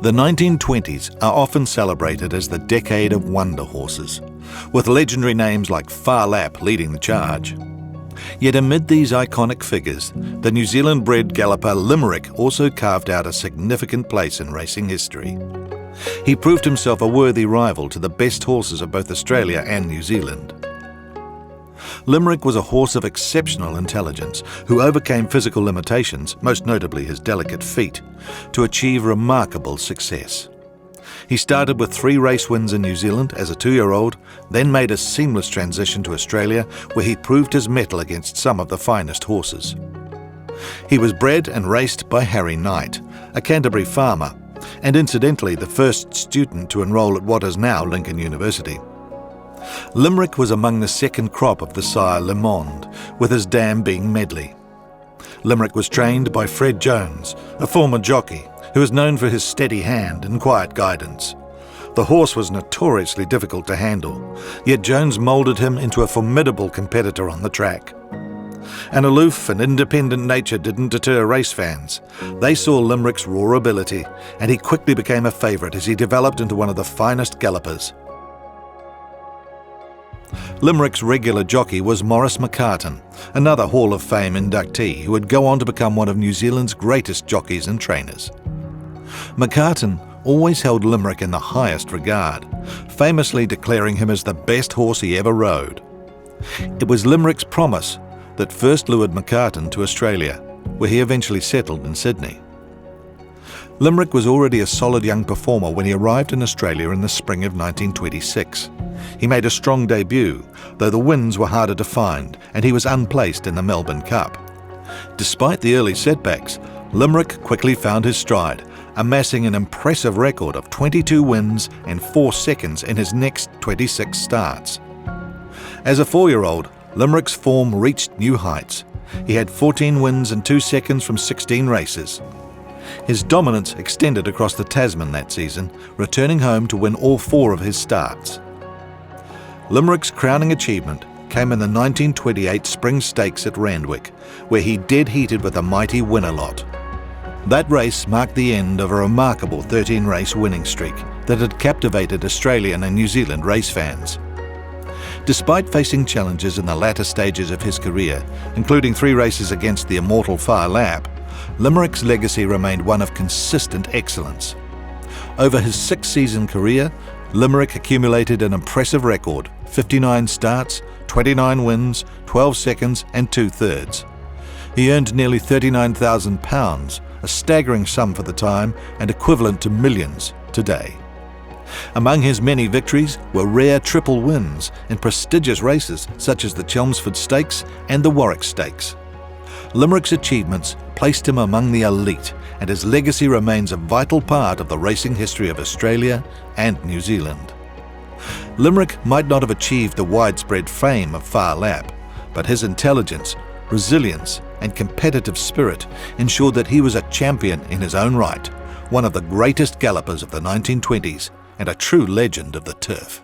The 1920s are often celebrated as the decade of wonder horses, with legendary names like Phar Lap leading the charge. Yet amid these iconic figures, the New Zealand-bred galloper Limerick also carved out a significant place in racing history. He proved himself a worthy rival to the best horses of both Australia and New Zealand. Limerick was a horse of exceptional intelligence who overcame physical limitations, most notably his delicate feet, to achieve remarkable success. He started with 3 race wins in New Zealand as a 2-year-old, then made a seamless transition to Australia, where he proved his mettle against some of the finest horses. He was bred and raced by Harry Knight, a Canterbury farmer, and incidentally the first student to enrol at what is now Lincoln University. Limerick was among the second crop of the sire Le Monde, with his dam being Medley. Limerick was trained by Fred Jones, a former jockey, who is known for his steady hand and quiet guidance. The horse was notoriously difficult to handle, yet Jones moulded him into a formidable competitor on the track. An aloof and independent nature didn't deter race fans. They saw Limerick's raw ability, and he quickly became a favourite as he developed into one of the finest gallopers. Limerick's regular jockey was Maurice McCartan, another Hall of Fame inductee who would go on to become one of New Zealand's greatest jockeys and trainers. McCartan always held Limerick in the highest regard, famously declaring him as the best horse he ever rode. It was Limerick's promise that first lured McCartan to Australia, where he eventually settled in Sydney. Limerick was already a solid young performer when he arrived in Australia in the spring of 1926. He made a strong debut, though the wins were harder to find, and he was unplaced in the Melbourne Cup. Despite the early setbacks, Limerick quickly found his stride, amassing an impressive record of 22 wins and 4 seconds in his next 26 starts. As a 4-year-old, Limerick's form reached new heights. He had 14 wins and 2 seconds from 16 races. His dominance extended across the Tasman that season, returning home to win all 4 of his starts. Limerick's crowning achievement came in the 1928 Spring Stakes at Randwick, where he dead-heated with a mighty Winner-Lot. That race marked the end of a remarkable 13-race winning streak that had captivated Australian and New Zealand race fans. Despite facing challenges in the latter stages of his career, including 3 races against the immortal Phar Lap, Limerick's legacy remained one of consistent excellence. Over his 6-season career, Limerick accumulated an impressive record: 59 starts, 29 wins, 12 seconds and 2/3. He earned nearly £39,000, a staggering sum for the time and equivalent to millions today. Among his many victories were rare triple wins in prestigious races such as the Chelmsford Stakes and the Warwick Stakes. Limerick's achievements placed him among the elite, and his legacy remains a vital part of the racing history of Australia and New Zealand. Limerick might not have achieved the widespread fame of Phar Lap, but his intelligence, resilience and competitive spirit ensured that he was a champion in his own right, one of the greatest gallopers of the 1920s and a true legend of the turf.